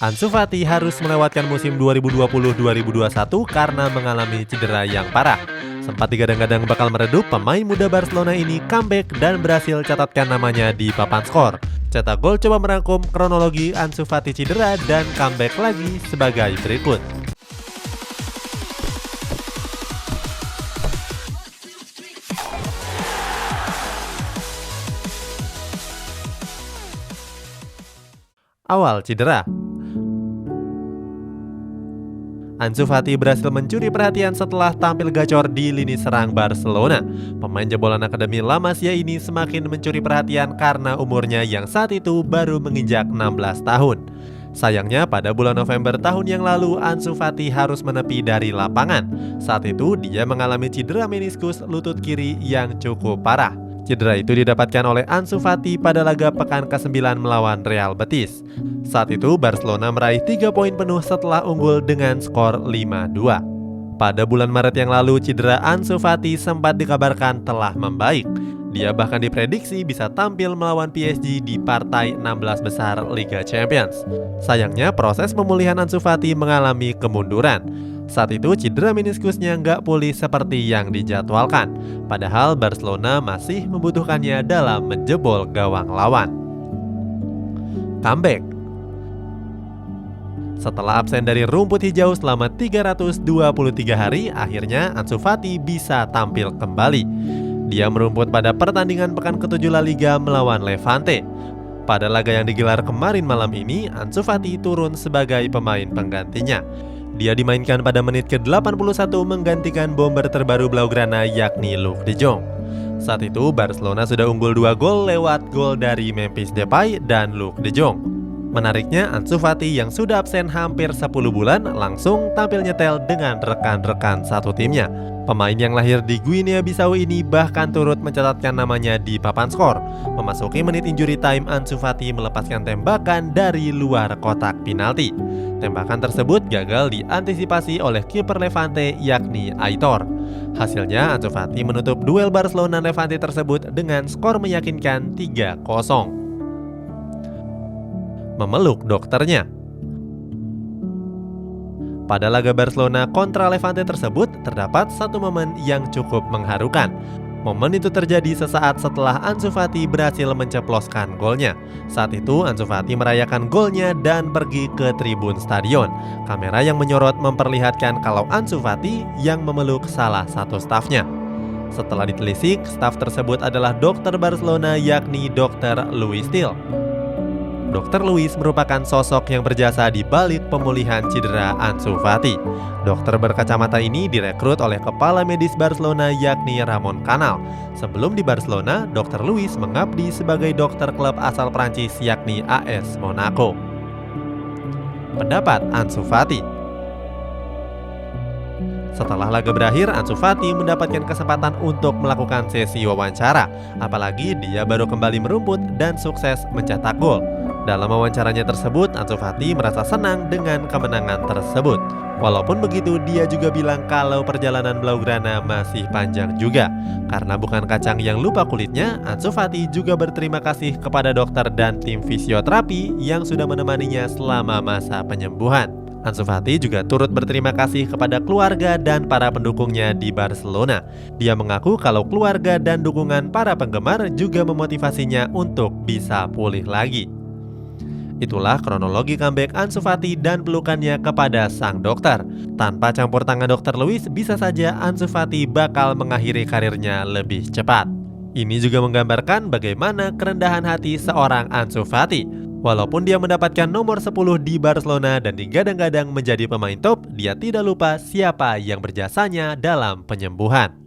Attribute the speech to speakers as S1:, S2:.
S1: Ansu Fati harus melewatkan musim 2020-2021 karena mengalami cedera yang parah. Sempat digadang-gadang bakal meredup, pemain muda Barcelona ini comeback dan berhasil catatkan namanya di papan skor. Cetak gol coba merangkum kronologi Ansu Fati cedera dan comeback lagi sebagai berikut. Awal cedera. Ansu Fati berhasil mencuri perhatian setelah tampil gacor di lini serang Barcelona. Pemain jebolan Akademi La Masia ini semakin mencuri perhatian karena umurnya yang saat itu baru menginjak 16 tahun. Sayangnya pada bulan November tahun yang lalu Ansu Fati harus menepi dari lapangan. Saat itu dia mengalami cedera meniskus lutut kiri yang cukup parah. Cedera itu didapatkan oleh Ansu Fati pada laga pekan ke-9 melawan Real Betis. Saat itu Barcelona meraih 3 poin penuh setelah unggul dengan skor 5-2. Pada bulan Maret yang lalu cedera Ansu Fati sempat dikabarkan telah membaik. Dia bahkan diprediksi bisa tampil melawan PSG di partai 16 besar Liga Champions. Sayangnya proses pemulihan Ansu Fati mengalami kemunduran. Saat itu cedera meniskusnya nggak pulih seperti yang dijadwalkan. Padahal Barcelona masih membutuhkannya dalam menjebol gawang lawan. Comeback. Setelah absen dari rumput hijau selama 323 hari, akhirnya Ansu Fati bisa tampil kembali. Dia merumput pada pertandingan pekan ke-7 La Liga melawan Levante. Pada laga yang digelar kemarin malam ini, Ansu Fati turun sebagai pemain penggantinya. Dia dimainkan pada menit ke-81 menggantikan bomber terbaru Blaugrana yakni Luuk de Jong. Saat itu Barcelona sudah unggul 2 gol lewat gol dari Memphis Depay dan Luuk de Jong. Menariknya Ansu Fati yang sudah absen hampir 10 bulan langsung tampil nyetel dengan rekan-rekan satu timnya. Pemain yang lahir di Guinea Bissau ini bahkan turut mencatatkan namanya di papan skor. Memasuki menit injury time, Ansu Fati melepaskan tembakan dari luar kotak penalti. Tembakan tersebut gagal diantisipasi oleh kiper Levante yakni Aitor. Hasilnya Ansu Fati menutup duel Barcelona Levante tersebut dengan skor meyakinkan 3-0. Memeluk dokternya. Pada laga Barcelona kontra Levante tersebut terdapat satu momen yang cukup mengharukan. Momen itu terjadi sesaat setelah Ansu Fati berhasil menceploskan golnya. Saat itu Ansu Fati merayakan golnya dan pergi ke tribun stadion. Kamera yang menyorot memperlihatkan kalau Ansu Fati yang memeluk salah satu stafnya. Setelah ditelisik, staf tersebut adalah dokter Barcelona yakni Dr. Luis Til. Dr. Luis merupakan sosok yang berjasa di balik pemulihan cedera Ansu Fati. Dokter berkacamata ini direkrut oleh kepala medis Barcelona yakni Ramon Canal. Sebelum di Barcelona, Dr. Luis mengabdi sebagai dokter klub asal Prancis yakni AS Monaco. Pendapat Ansu Fati. Setelah laga berakhir, Ansu Fati mendapatkan kesempatan untuk melakukan sesi wawancara. Apalagi dia baru kembali merumput dan sukses mencetak gol. Dalam wawancaranya tersebut, Ansu Fati merasa senang dengan kemenangan tersebut. Walaupun begitu, dia juga bilang kalau perjalanan Blaugrana masih panjang juga. Karena bukan kacang yang lupa kulitnya, Ansu Fati juga berterima kasih kepada dokter dan tim fisioterapi yang sudah menemaninya selama masa penyembuhan. Ansu Fati juga turut berterima kasih kepada keluarga dan para pendukungnya di Barcelona. Dia mengaku kalau keluarga dan dukungan para penggemar juga memotivasinya untuk bisa pulih lagi. Itulah kronologi comeback Ansu Fati dan pelukannya kepada sang dokter. Tanpa campur tangan Dr. Luis, bisa saja Ansu Fati bakal mengakhiri karirnya lebih cepat. Ini juga menggambarkan bagaimana kerendahan hati seorang Ansu Fati. Walaupun dia mendapatkan nomor 10 di Barcelona dan digadang-gadang menjadi pemain top, dia tidak lupa siapa yang berjasanya dalam penyembuhan.